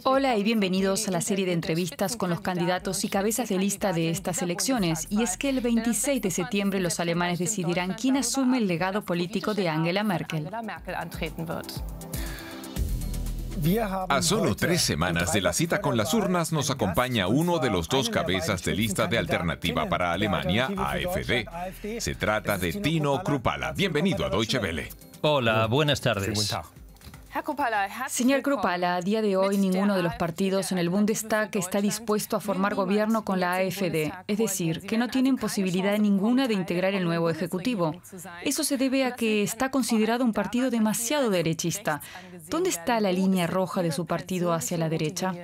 Hola y bienvenidos a la serie de entrevistas con los candidatos y cabezas de lista de estas elecciones. Y es que el 26 de septiembre los alemanes decidirán quién asume el legado político de Angela Merkel. A solo 3 semanas de la cita con las urnas nos acompaña uno de los dos cabezas de lista de Alternativa para Alemania, AfD. Se trata de Tino Kruppala. Bienvenido a Deutsche Welle. Hola, buenas tardes. Señor Kruppala, a día de hoy ninguno de los partidos en el Bundestag está dispuesto a formar gobierno con la AfD, es decir, que no tienen posibilidad ninguna de integrar el nuevo Ejecutivo. Eso se debe a que está considerado un partido demasiado derechista. ¿Dónde está la línea roja de su partido hacia la derecha?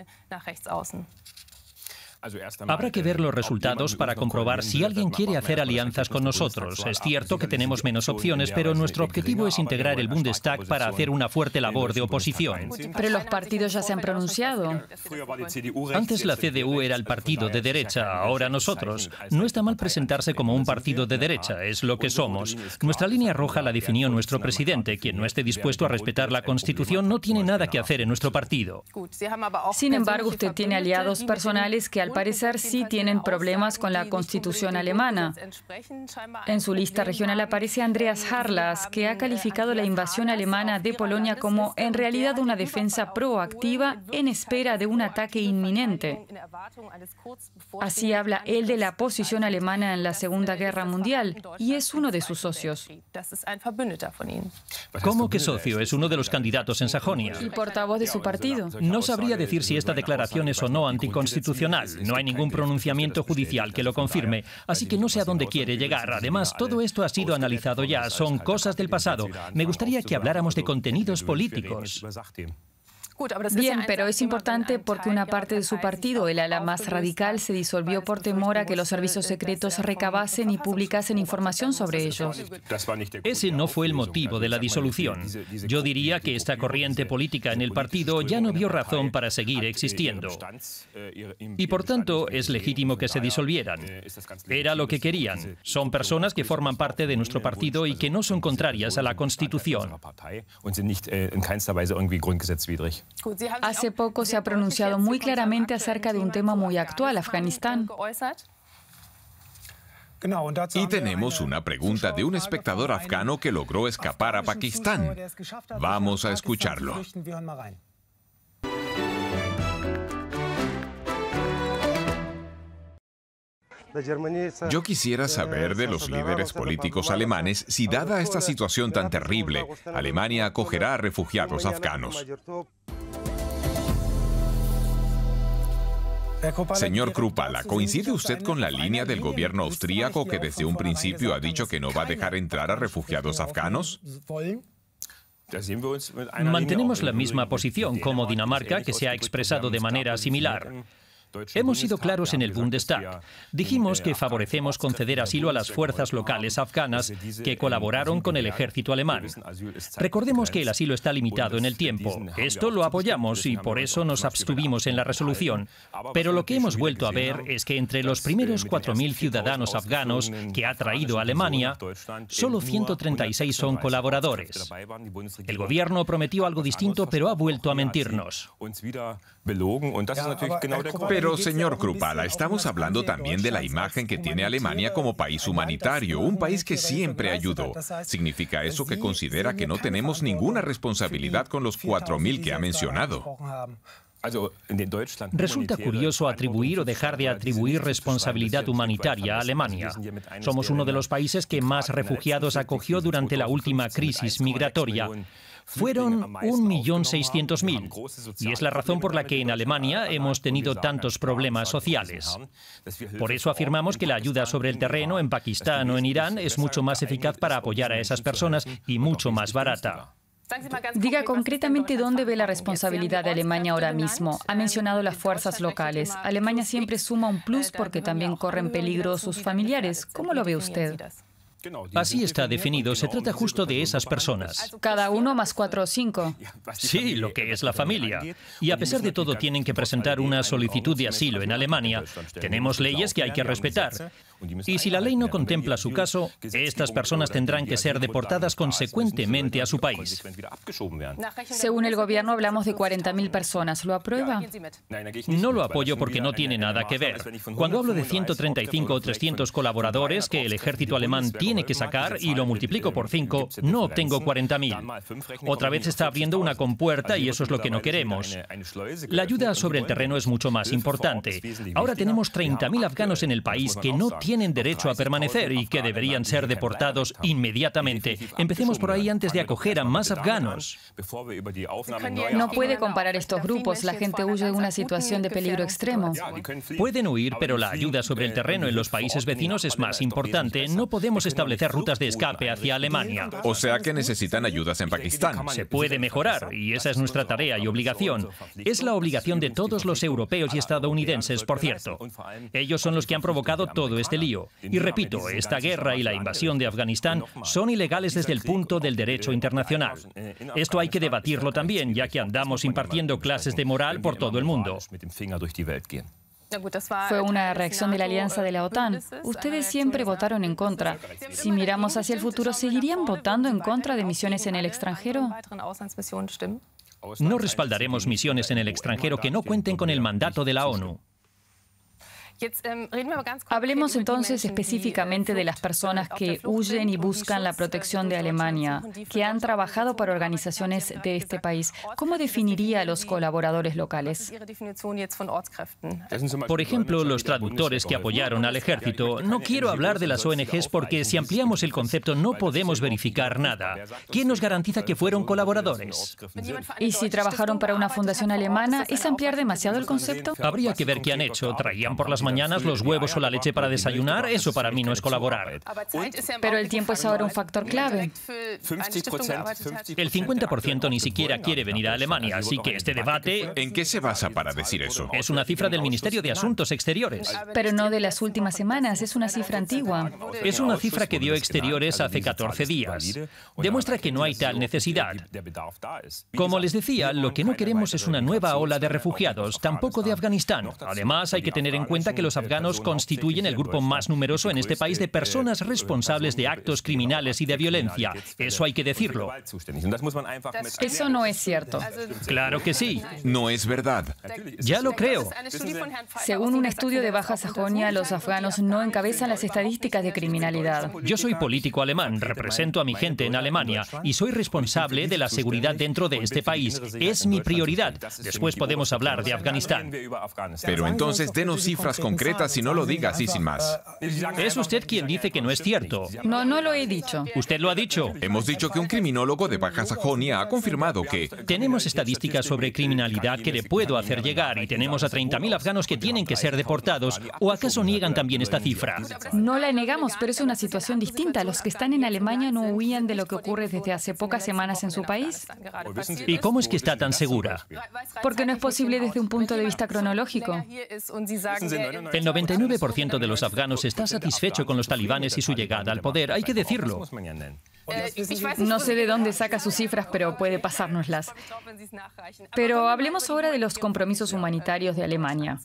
Habrá que ver los resultados para comprobar si alguien quiere hacer alianzas con nosotros. Es cierto que tenemos menos opciones, pero nuestro objetivo es integrar el Bundestag para hacer una fuerte labor de oposición. Pero los partidos ya se han pronunciado. Antes la CDU era el partido de derecha, ahora nosotros. No está mal presentarse como un partido de derecha, es lo que somos. Nuestra línea roja la definió nuestro presidente. Quien no esté dispuesto a respetar la Constitución no tiene nada que hacer en nuestro partido. Sin embargo, usted tiene aliados personales que al parecer sí tienen problemas con la Constitución alemana. En su lista regional aparece Andreas Harlas, que ha calificado la invasión alemana de Polonia como en realidad una defensa proactiva en espera de un ataque inminente. Así habla él de la posición alemana en la Segunda Guerra Mundial y es uno de sus socios. ¿Cómo que socio? Es uno de los candidatos en Sajonia. Y portavoz de su partido. No sabría decir si esta declaración es o no anticonstitucional. No hay ningún pronunciamiento judicial que lo confirme, así que no sé a dónde quiere llegar. Además, todo esto ha sido analizado ya, son cosas del pasado. Me gustaría que habláramos de contenidos políticos. Bien, pero es importante porque una parte de su partido, el ala más radical, se disolvió por temor a que los servicios secretos recabasen y publicasen información sobre ellos. Ese no fue el motivo de la disolución. Yo diría que esta corriente política en el partido ya no vio razón para seguir existiendo. Y por tanto, es legítimo que se disolvieran. Era lo que querían. Son personas que forman parte de nuestro partido y que no son contrarias a la Constitución. Hace poco se ha pronunciado muy claramente acerca de un tema muy actual, Afganistán. Y tenemos una pregunta de un espectador afgano que logró escapar a Pakistán. Vamos a escucharlo. Yo quisiera saber de los líderes políticos alemanes si, dada esta situación tan terrible, Alemania acogerá a refugiados afganos. Señor Kruppala, ¿coincide usted con la línea del gobierno austríaco que desde un principio ha dicho que no va a dejar entrar a refugiados afganos? Mantenemos la misma posición como Dinamarca, que se ha expresado de manera similar. Hemos sido claros en el Bundestag. Dijimos que favorecemos conceder asilo a las fuerzas locales afganas que colaboraron con el ejército alemán. Recordemos que el asilo está limitado en el tiempo. Esto lo apoyamos y por eso nos abstuvimos en la resolución. Pero lo que hemos vuelto a ver es que entre los primeros 4.000 ciudadanos afganos que ha traído Alemania, solo 136 son colaboradores. El gobierno prometió algo distinto, pero ha vuelto a mentirnos. Pero, señor Kruppala, estamos hablando también de la imagen que tiene Alemania como país humanitario, un país que siempre ayudó. ¿Significa eso que considera que no tenemos ninguna responsabilidad con los 4.000 que ha mencionado? Resulta curioso atribuir o dejar de atribuir responsabilidad humanitaria a Alemania. Somos uno de los países que más refugiados acogió durante la última crisis migratoria. Fueron 1.600.000, y es la razón por la que en Alemania hemos tenido tantos problemas sociales. Por eso afirmamos que la ayuda sobre el terreno en Pakistán o en Irán es mucho más eficaz para apoyar a esas personas y mucho más barata. Diga concretamente dónde ve la responsabilidad de Alemania ahora mismo. Ha mencionado las fuerzas locales. Alemania siempre suma un plus porque también corren peligro sus familiares. ¿Cómo lo ve usted? Así está definido. Se trata justo de esas personas. Cada uno más 4 o 5. Sí, lo que es la familia. Y a pesar de todo tienen que presentar una solicitud de asilo en Alemania. Tenemos leyes que hay que respetar. Y si la ley no contempla su caso, estas personas tendrán que ser deportadas consecuentemente a su país. Según el gobierno, hablamos de 40.000 personas. ¿Lo aprueba? No lo apoyo porque no tiene nada que ver. Cuando hablo de 135 o 300 colaboradores que el ejército alemán tiene que sacar y lo multiplico por 5, no obtengo 40.000. Otra vez está abriendo una compuerta y eso es lo que no queremos. La ayuda sobre el terreno es mucho más importante. Ahora tenemos 30.000 afganos en el país que no tienen derecho a permanecer y que deberían ser deportados inmediatamente. Empecemos por ahí antes de acoger a más afganos. No puede comparar estos grupos. La gente huye de una situación de peligro extremo. Pueden huir, pero la ayuda sobre el terreno en los países vecinos es más importante. No podemos establecer rutas de escape hacia Alemania. O sea que necesitan ayudas en Pakistán. Se puede mejorar, y esa es nuestra tarea y obligación. Es la obligación de todos los europeos y estadounidenses, por cierto. Ellos son los que han provocado todo este lío. Y repito, esta guerra y la invasión de Afganistán son ilegales desde el punto del derecho internacional. Esto hay que debatirlo también, ya que andamos impartiendo clases de moral por todo el mundo. Fue una reacción de la alianza de la OTAN. Ustedes siempre votaron en contra. Si miramos hacia el futuro, ¿seguirían votando en contra de misiones en el extranjero? No respaldaremos misiones en el extranjero que no cuenten con el mandato de la ONU. Hablemos entonces específicamente de las personas que huyen y buscan la protección de Alemania, que han trabajado para organizaciones de este país. ¿Cómo definiría a los colaboradores locales? Por ejemplo, los traductores que apoyaron al ejército. No quiero hablar de las ONGs porque si ampliamos el concepto no podemos verificar nada. ¿Quién nos garantiza que fueron colaboradores? ¿Y si trabajaron para una fundación alemana, es ampliar demasiado el concepto? Habría que ver qué han hecho. ¿Traían por las mañanas los huevos o la leche para desayunar? Eso para mí no es colaborar. Pero el tiempo es ahora un factor clave. El 50% ni siquiera quiere venir a Alemania, así que este debate... ¿En qué se basa para decir eso? Es una cifra del Ministerio de Asuntos Exteriores. Pero no de las últimas semanas, es una cifra antigua. Es una cifra que dio Exteriores hace 14 días. Demuestra que no hay tal necesidad. Como les decía, lo que no queremos es una nueva ola de refugiados, tampoco de Afganistán. Además, hay que tener en cuenta que los afganos constituyen el grupo más numeroso en este país de personas responsables de actos criminales y de violencia. Eso hay que decirlo. Eso no es cierto. Claro que sí. No es verdad. Ya lo creo. Según un estudio de Baja Sajonia, los afganos no encabezan las estadísticas de criminalidad. Yo soy político alemán, represento a mi gente en Alemania y soy responsable de la seguridad dentro de este país. Es mi prioridad. Después podemos hablar de Afganistán. Pero entonces denos cifras concretas y no lo diga así sin más. Es usted quien dice que no es cierto. No, no lo he dicho. Usted lo ha dicho. Hemos dicho que un criminólogo de Baja Sajonia ha confirmado que... Tenemos estadísticas sobre criminalidad que le puedo hacer llegar y tenemos a 30.000 afganos que tienen que ser deportados. ¿O acaso niegan también esta cifra? No la negamos, pero es una situación distinta. Los que están en Alemania no huían de lo que ocurre desde hace pocas semanas en su país. ¿Y cómo es que está tan segura? Porque no es posible desde un punto de vista cronológico. El 99% de los afganos está satisfecho con los talibanes y su llegada al poder, hay que decirlo. No sé de dónde saca sus cifras, pero puede pasárnoslas. Pero hablemos ahora de los compromisos humanitarios de Alemania.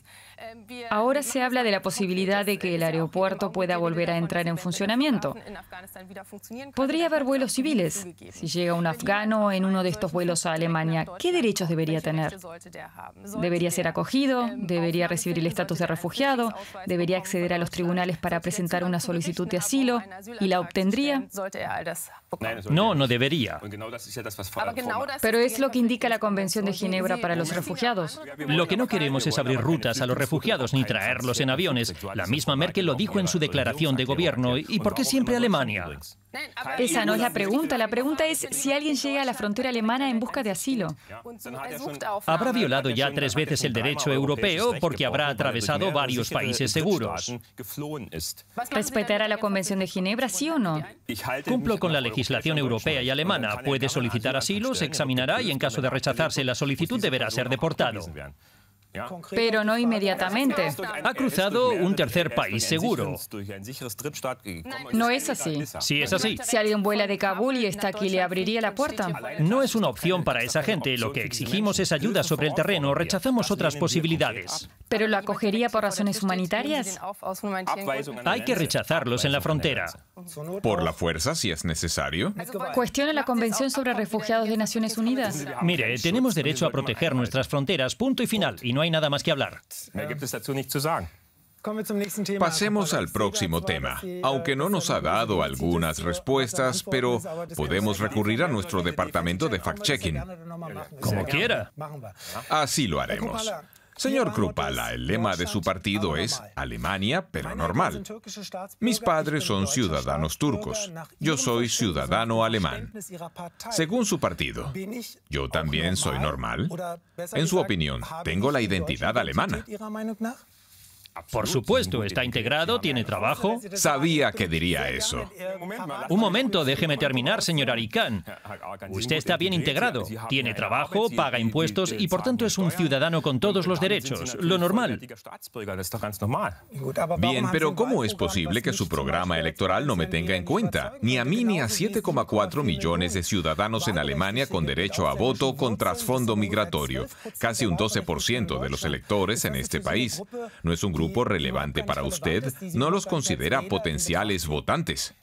Ahora se habla de la posibilidad de que el aeropuerto pueda volver a entrar en funcionamiento. Podría haber vuelos civiles. Si llega un afgano en uno de estos vuelos a Alemania, ¿qué derechos debería tener? ¿Debería ser acogido? ¿Debería recibir el estatus de refugiado? ¿Debería acceder a los tribunales para presentar una solicitud de asilo? ¿Y la obtendría? No, no debería. Pero es lo que indica la Convención de Ginebra para los refugiados. Lo que no queremos es abrir rutas a los refugiados ni traerlos en aviones. La misma Merkel lo dijo en su declaración de gobierno. ¿Y por qué siempre Alemania? Esa no es la pregunta. La pregunta es si alguien llega a la frontera alemana en busca de asilo. Habrá violado ya 3 veces el derecho europeo porque habrá atravesado varios países seguros. ¿Respetará la Convención de Ginebra, sí o no? Cumplo con la legislación europea y alemana. Puede solicitar asilo, se examinará y en caso de rechazarse la solicitud deberá ser deportado. pero no inmediatamente. Ha cruzado un tercer país seguro. No es así. Sí, es así. Si alguien vuela de Kabul y está aquí, ¿le abriría la puerta? No es una opción para esa gente. Lo que exigimos es ayuda sobre el terreno. Rechazamos otras posibilidades. ¿Pero lo acogería por razones humanitarias? Hay que rechazarlos en la frontera. ¿Por la fuerza, si es necesario? ¿Cuestiona la Convención sobre Refugiados de Naciones Unidas? Mire, tenemos derecho a proteger nuestras fronteras, punto y final, y no hay nada más que hablar. Pasemos al próximo tema. Aunque no nos ha dado algunas respuestas, pero podemos recurrir a nuestro departamento de fact-checking. Como quiera. Así lo haremos. Señor Krupala, el lema de su partido es Alemania, pero normal. Mis padres son ciudadanos turcos. Yo soy ciudadano alemán. Según su partido, ¿yo también soy normal? En su opinión, ¿tengo la identidad alemana? Por supuesto, está integrado, tiene trabajo. Sabía que diría eso. Un momento, déjeme terminar, señor Arikan. Usted está bien integrado, tiene trabajo, paga impuestos y por tanto es un ciudadano con todos los derechos, lo normal. Bien, pero ¿cómo es posible que su programa electoral no me tenga en cuenta? Ni a mí ni a 7,4 millones de ciudadanos en Alemania con derecho a voto con trasfondo migratorio, casi un 12% de los electores en este país. ¿No es un grupo relevante para usted? ¿No los considera potenciales votantes?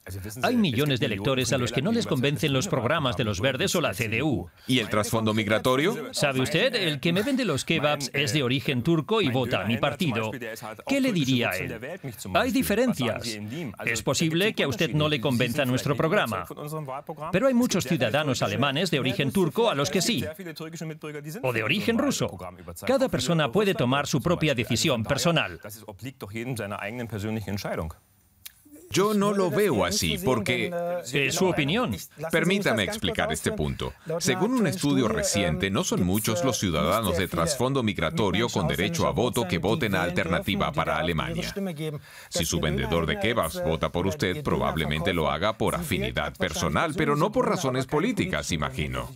Hay millones de electores a los que no les convencen los programas de los Verdes o la CDU. ¿Y el trasfondo migratorio? ¿Sabe usted? El que me vende los kebabs es de origen turco y vota a mi partido. ¿Qué le diría a él? Hay diferencias. Es posible que a usted no le convenza nuestro programa. Pero hay muchos ciudadanos alemanes de origen turco a los que sí. O de origen ruso. Cada persona puede tomar su propia decisión personal. Yo no lo veo así, porque... Es su opinión. Permítame explicar este punto. Según un estudio reciente, no son muchos los ciudadanos de trasfondo migratorio con derecho a voto que voten a Alternativa para Alemania. Si su vendedor de kebabs vota por usted, probablemente lo haga por afinidad personal, pero no por razones políticas, imagino.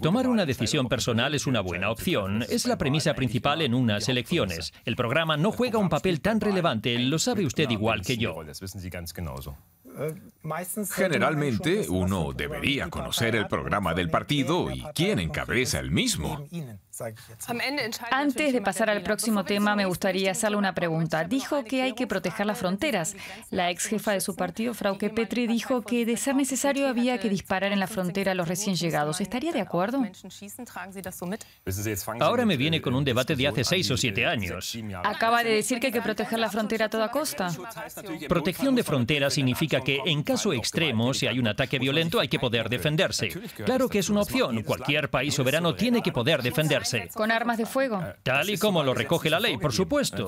Tomar una decisión personal es una buena opción. Es la premisa principal en unas elecciones. El programa no juega un papel tan relevante, lo sabe usted igual que yo. Generalmente, uno debería conocer el programa del partido y quién encabeza el mismo. Antes de pasar al próximo tema, me gustaría hacerle una pregunta. Dijo que hay que proteger las fronteras. La ex jefa de su partido, Frauke Petry, dijo que de ser necesario había que disparar en la frontera a los recién llegados. ¿Estaría de acuerdo? Ahora me viene con un debate de hace 6 o 7 años. Acaba de decir que hay que proteger la frontera a toda costa. Protección de frontera significa que en caso extremo, si hay un ataque violento, hay que poder defenderse. Claro que es una opción. Cualquier país soberano tiene que poder defenderse. ¿Con armas de fuego? Tal y como lo recoge la ley, por supuesto.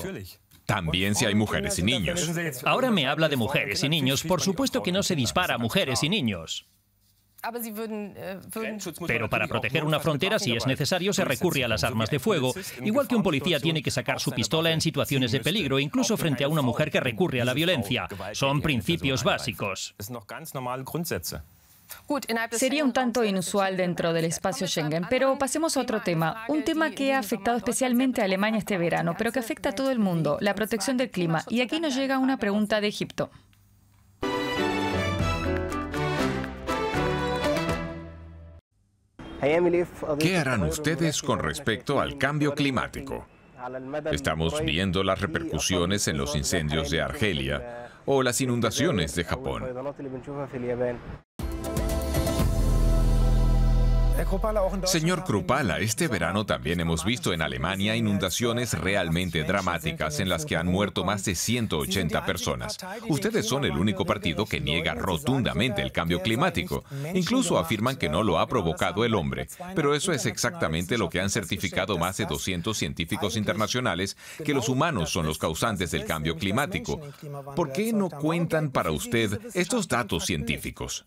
También si hay mujeres y niños. Ahora me habla de mujeres y niños. Por supuesto que no se dispara a mujeres y niños. Pero para proteger una frontera, si es necesario, se recurre a las armas de fuego. Igual que un policía tiene que sacar su pistola en situaciones de peligro, incluso frente a una mujer que recurre a la violencia. Son principios básicos. Sería un tanto inusual dentro del espacio Schengen, pero pasemos a otro tema. Un tema que ha afectado especialmente a Alemania este verano, pero que afecta a todo el mundo, la protección del clima. Y aquí nos llega una pregunta de Egipto. ¿Qué harán ustedes con respecto al cambio climático? Estamos viendo las repercusiones en los incendios de Argelia o las inundaciones de Japón. Señor Krupala, este verano también hemos visto en Alemania inundaciones realmente dramáticas en las que han muerto más de 180 personas. Ustedes son el único partido que niega rotundamente el cambio climático. Incluso afirman que no lo ha provocado el hombre. Pero eso es exactamente lo que han certificado más de 200 científicos internacionales, que los humanos son los causantes del cambio climático. ¿Por qué no cuentan para usted estos datos científicos?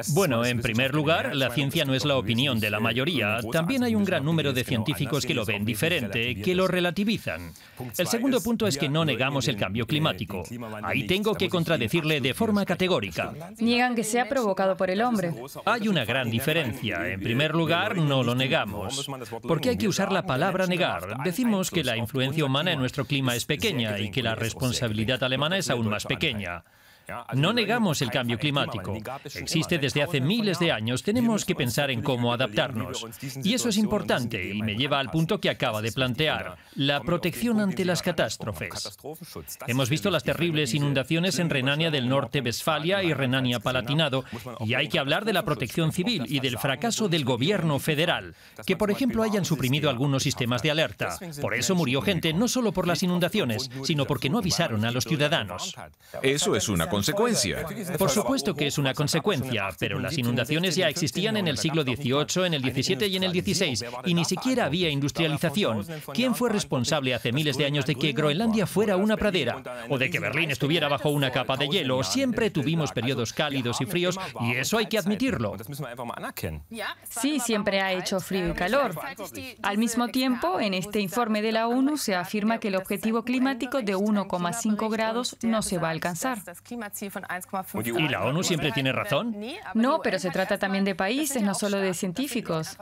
Bueno, en primer lugar, la ciencia no es la opinión de la mayoría. También hay un gran número de científicos que lo ven diferente, que lo relativizan. El segundo punto es que no negamos el cambio climático. Ahí tengo que contradecirle de forma categórica. Niegan que sea provocado por el hombre. Hay una gran diferencia. En primer lugar, no lo negamos. ¿Por qué hay que usar la palabra negar? Decimos que la influencia humana en nuestro clima es pequeña y que la responsabilidad alemana es aún más pequeña. No negamos el cambio climático. Existe desde hace miles de años. Tenemos que pensar en cómo adaptarnos. Y eso es importante y me lleva al punto que acaba de plantear, la protección ante las catástrofes. Hemos visto las terribles inundaciones en Renania del Norte-Westfalia y Renania-Palatinado, y hay que hablar de la protección civil y del fracaso del gobierno federal, que por ejemplo hayan suprimido algunos sistemas de alerta. Por eso murió gente no solo por las inundaciones, sino porque no avisaron a los ciudadanos. Eso es una consecuencia. Por supuesto que es una consecuencia, pero las inundaciones ya existían en el siglo XVIII, en el XVII y en el XVI, y ni siquiera había industrialización. ¿Quién fue responsable hace miles de años de que Groenlandia fuera una pradera? O de que Berlín estuviera bajo una capa de hielo. Siempre tuvimos periodos cálidos y fríos, y eso hay que admitirlo. Sí, siempre ha hecho frío y calor. Al mismo tiempo, en este informe de la ONU se afirma que el objetivo climático de 1,5 grados no se va a alcanzar. ¿Y la ONU siempre tiene razón? No, pero se trata también de países, no solo de científicos.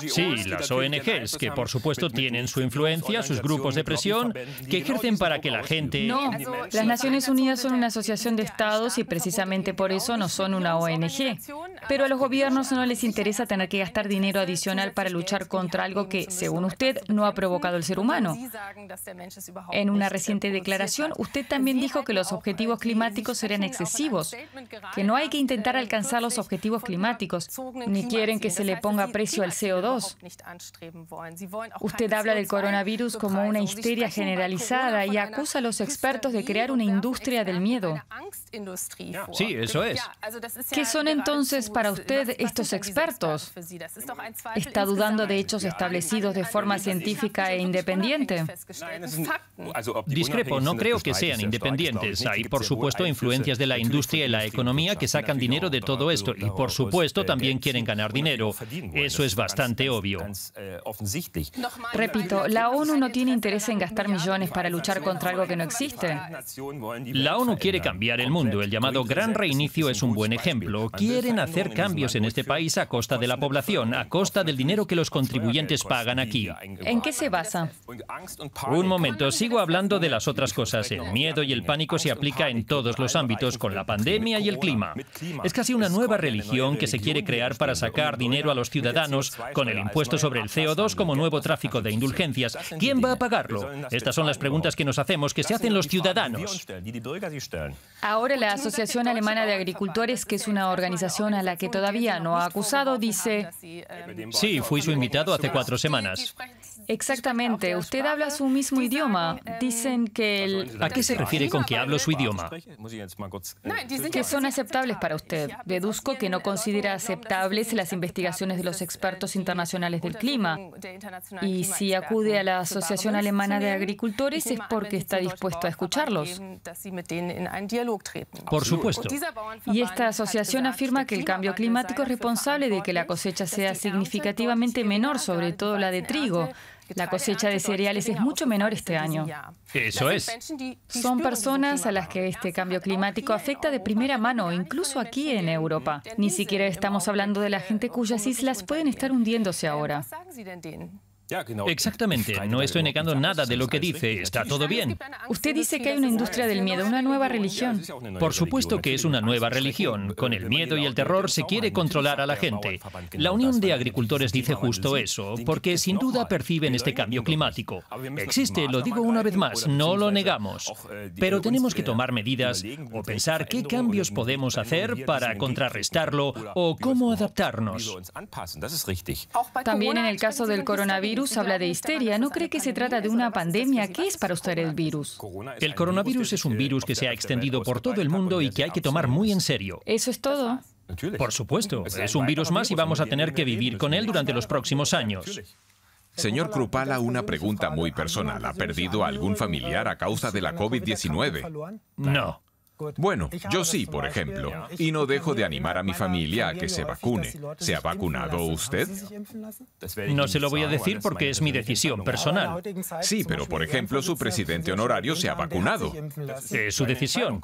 Sí, las ONGs, que por supuesto tienen su influencia, sus grupos de presión, que ejercen para que la gente... No, las Naciones Unidas son una asociación de estados y precisamente por eso no son una ONG. Pero a los gobiernos no les interesa tener que gastar dinero adicional para luchar contra algo que, según usted, no ha provocado el ser humano. En una reciente declaración, usted también dijo que los objetivos climáticos serían excesivos, que no hay que intentar alcanzar los objetivos climáticos, ni quieren que se le ponga precio al CO2. Usted habla del coronavirus como una histeria generalizada y acusa a los expertos de crear una industria del miedo. Sí, eso es. ¿Qué son entonces para usted estos expertos? ¿Está dudando de hechos establecidos de forma científica e independiente? Discrepo, no creo que sean independientes. Hay, por supuesto, influencias de la industria y la economía que sacan dinero de todo esto y, por supuesto, también quieren ganar dinero. Eso es bastante obvio. Repito, la ONU no tiene interés en gastar millones para luchar contra algo que no existe. La ONU quiere cambiar el mundo. El llamado Gran Reinicio es un buen ejemplo. Quieren hacer cambios en este país a costa de la población, a costa del dinero que los contribuyentes pagan aquí. ¿En qué se basa? Un momento, sigo hablando de las otras cosas. El miedo y el pánico se aplica en todos los ámbitos, con la pandemia y el clima. Es casi una nueva religión que se quiere crear para sacar dinero a los ciudadanos, con el impuesto sobre el CO2 como nuevo tráfico de indulgencias. ¿Quién va a pagarlo? Estas son las preguntas que nos hacemos, que se hacen los ciudadanos. Ahora la Asociación Alemana de Agricultores, que es una organización a la que todavía no ha acusado, dice... Sí, fui su invitado hace 4 semanas. Exactamente. Usted habla su mismo idioma. Dicen que ¿A qué se refiere con que hablo su idioma? Que son aceptables para usted. Deduzco que no considera aceptables las investigaciones de los expertos internacionales del clima. Y si acude a la Asociación Alemana de Agricultores es porque está dispuesto a escucharlos. Por supuesto. Y esta asociación afirma que el cambio climático es responsable de que la cosecha sea significativamente menor, sobre todo la de trigo. La cosecha de cereales es mucho menor este año. Eso es. Son personas a las que este cambio climático afecta de primera mano, incluso aquí en Europa. Ni siquiera estamos hablando de la gente cuyas islas pueden estar hundiéndose ahora. Exactamente, no estoy negando nada de lo que dice, está todo bien. Usted dice que hay una industria del miedo, una nueva religión. Por supuesto que es una nueva religión. Con el miedo y el terror se quiere controlar a la gente. La Unión de Agricultores dice justo eso, porque sin duda perciben este cambio climático. Existe, lo digo una vez más, no lo negamos. Pero tenemos que tomar medidas o pensar qué cambios podemos hacer para contrarrestarlo o cómo adaptarnos. También en el caso del coronavirus, habla de histeria. ¿No cree que se trata de una pandemia? ¿Qué es para usted el virus? El coronavirus es un virus que se ha extendido por todo el mundo y que hay que tomar muy en serio. ¿Eso es todo? Por supuesto, es un virus más y vamos a tener que vivir con él durante los próximos años. Señor Krupala, una pregunta muy personal. ¿Ha perdido a algún familiar a causa de la COVID-19? No. Bueno, yo sí, por ejemplo, y no dejo de animar a mi familia a que se vacune. ¿Se ha vacunado usted? No se lo voy a decir porque es mi decisión personal. Sí, pero por ejemplo, su presidente honorario se ha vacunado. Es su decisión.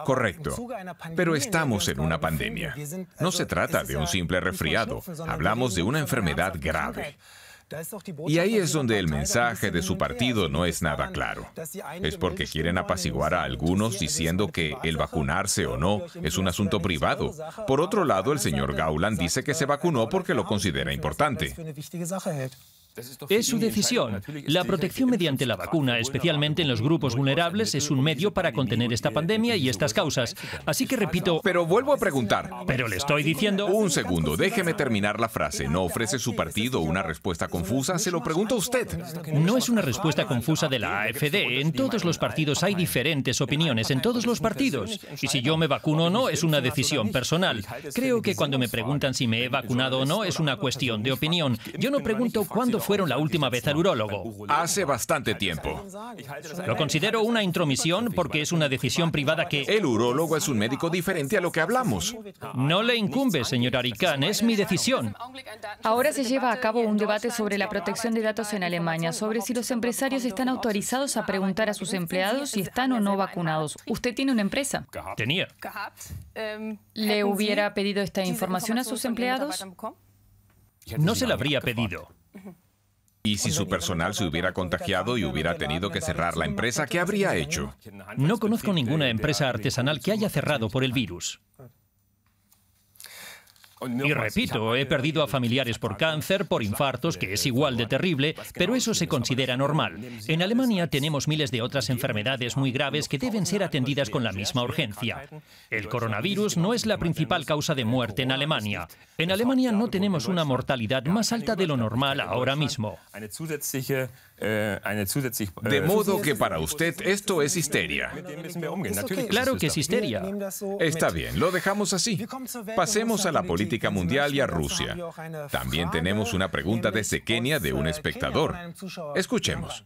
Correcto. Pero estamos en una pandemia. No se trata de un simple resfriado. Hablamos de una enfermedad grave. Y ahí es donde el mensaje de su partido no es nada claro. Es porque quieren apaciguar a algunos diciendo que el vacunarse o no es un asunto privado. Por otro lado, el señor Gauland dice que se vacunó porque lo considera importante. Es su decisión. La protección mediante la vacuna, especialmente en los grupos vulnerables, es un medio para contener esta pandemia y estas causas. Así que repito... Pero vuelvo a preguntar. Pero le estoy diciendo... Un segundo, déjeme terminar la frase. ¿No ofrece su partido una respuesta confusa? Se lo pregunto a usted. No es una respuesta confusa de la AfD. En todos los partidos hay diferentes opiniones, en todos los partidos. Y si yo me vacuno o no, es una decisión personal. Creo que cuando me preguntan si me he vacunado o no, es una cuestión de opinión. Yo no pregunto cuándo fueron la última vez al urólogo. Hace bastante tiempo. Lo considero una intromisión porque es una decisión privada que... El urólogo es un médico diferente a lo que hablamos. No le incumbe, señor Arikán, es mi decisión. Ahora se lleva a cabo un debate sobre la protección de datos en Alemania, sobre si los empresarios están autorizados a preguntar a sus empleados si están o no vacunados. ¿Usted tiene una empresa? Tenía. ¿Le hubiera pedido esta información a sus empleados? No se la habría pedido. ¿Y si su personal se hubiera contagiado y hubiera tenido que cerrar la empresa, qué habría hecho? No conozco ninguna empresa artesanal que haya cerrado por el virus. Y repito, he perdido a familiares por cáncer, por infartos, que es igual de terrible, pero eso se considera normal. En Alemania tenemos miles de otras enfermedades muy graves que deben ser atendidas con la misma urgencia. El coronavirus no es la principal causa de muerte en Alemania. En Alemania no tenemos una mortalidad más alta de lo normal ahora mismo. De modo que para usted esto es histeria. Claro que es histeria. Está bien, lo dejamos así. Pasemos a la política mundial y a Rusia. También tenemos una pregunta desde Kenia de un espectador. Escuchemos.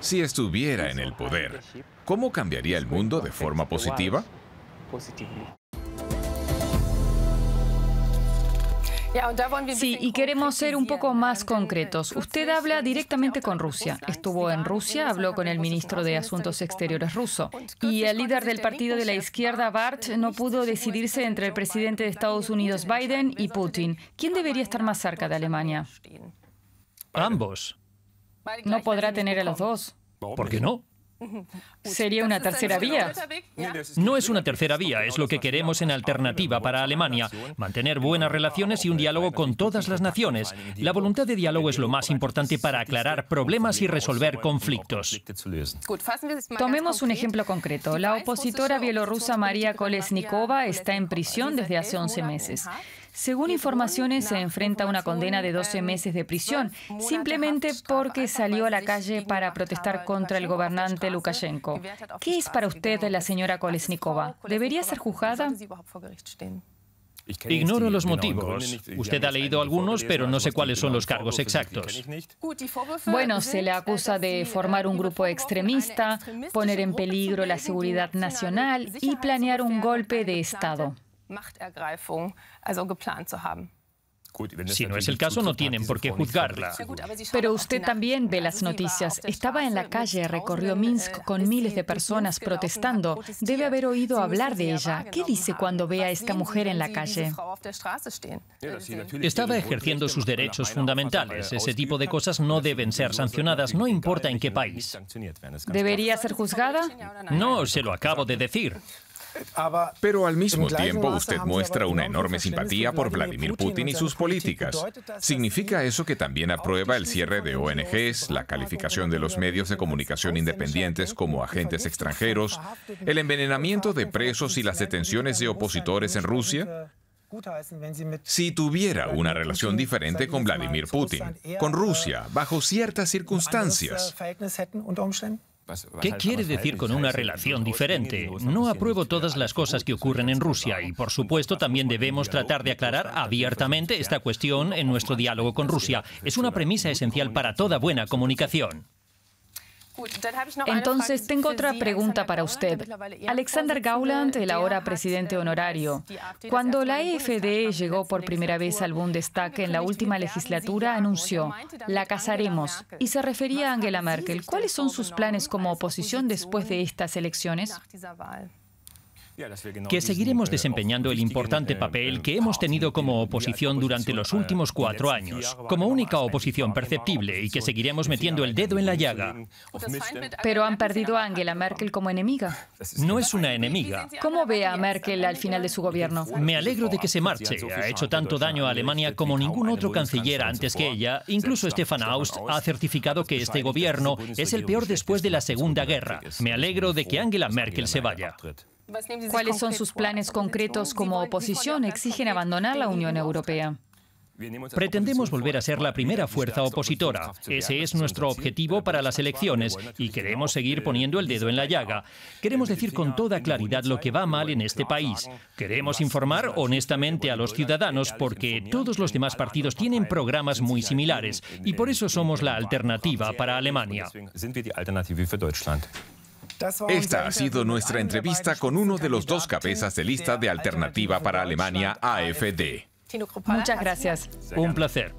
Si estuviera en el poder, ¿cómo cambiaría el mundo de forma positiva? Sí, y queremos ser un poco más concretos. Usted habla directamente con Rusia. Estuvo en Rusia, habló con el ministro de Asuntos Exteriores ruso. Y el líder del partido de la izquierda, Bart, no pudo decidirse entre el presidente de Estados Unidos, Biden, y Putin. ¿Quién debería estar más cerca de Alemania? Ambos. ¿No podrá tener a los dos? ¿Por qué no? ¿Sería una tercera vía? No es una tercera vía, es lo que queremos en alternativa para Alemania. Mantener buenas relaciones y un diálogo con todas las naciones. La voluntad de diálogo es lo más importante para aclarar problemas y resolver conflictos. Tomemos un ejemplo concreto. La opositora bielorrusa María Kolesnikova está en prisión desde hace 11 meses. Según informaciones, se enfrenta a una condena de 12 meses de prisión, simplemente porque salió a la calle para protestar contra el gobernante Lukashenko. ¿Qué es para usted la señora Kolesnikova? ¿Debería ser juzgada? Ignoro los motivos. Usted ha leído algunos, pero no sé cuáles son los cargos exactos. Bueno, se le acusa de formar un grupo extremista, poner en peligro la seguridad nacional y planear un golpe de Estado. Si no es el caso, no tienen por qué juzgarla. Pero usted también ve las noticias. Estaba en la calle, recorrió Minsk con miles de personas protestando. Debe haber oído hablar de ella. ¿Qué dice cuando ve a esta mujer en la calle? Estaba ejerciendo sus derechos fundamentales. Ese tipo de cosas no deben ser sancionadas, no importa en qué país. ¿Debería ser juzgada? No, se lo acabo de decir. Pero al mismo tiempo usted muestra una enorme simpatía por Vladimir Putin y sus políticas. ¿Significa eso que también aprueba el cierre de ONGs, la calificación de los medios de comunicación independientes como agentes extranjeros, el envenenamiento de presos y las detenciones de opositores en Rusia? Si tuviera una relación diferente con Vladimir Putin, con Rusia, bajo ciertas circunstancias, ¿Qué quiere decir con una relación diferente? No apruebo todas las cosas que ocurren en Rusia y, por supuesto, también debemos tratar de aclarar abiertamente esta cuestión en nuestro diálogo con Rusia. Es una premisa esencial para toda buena comunicación. Entonces, tengo otra pregunta para usted. Alexander Gauland, el ahora presidente honorario, cuando la AfD llegó por primera vez al Bundestag en la última legislatura, anunció, la casaremos, y se refería a Angela Merkel. ¿Cuáles son sus planes como oposición después de estas elecciones? Que seguiremos desempeñando el importante papel que hemos tenido como oposición durante los últimos 4 años, como única oposición perceptible, y que seguiremos metiendo el dedo en la llaga. Pero han perdido a Angela Merkel como enemiga. No es una enemiga. ¿Cómo ve a Merkel al final de su gobierno? Me alegro de que se marche. Ha hecho tanto daño a Alemania como ningún otro canciller antes que ella. Incluso Stefan Aust ha certificado que este gobierno es el peor después de la Segunda Guerra. Me alegro de que Angela Merkel se vaya. ¿Cuáles son sus planes concretos como oposición? ¿Exigen abandonar la Unión Europea? Pretendemos volver a ser la primera fuerza opositora. Ese es nuestro objetivo para las elecciones y queremos seguir poniendo el dedo en la llaga. Queremos decir con toda claridad lo que va mal en este país. Queremos informar honestamente a los ciudadanos porque todos los demás partidos tienen programas muy similares y por eso somos la alternativa para Alemania. Esta ha sido nuestra entrevista con uno de los 2 cabezas de lista de Alternativa para Alemania, AfD. Muchas gracias. Un placer.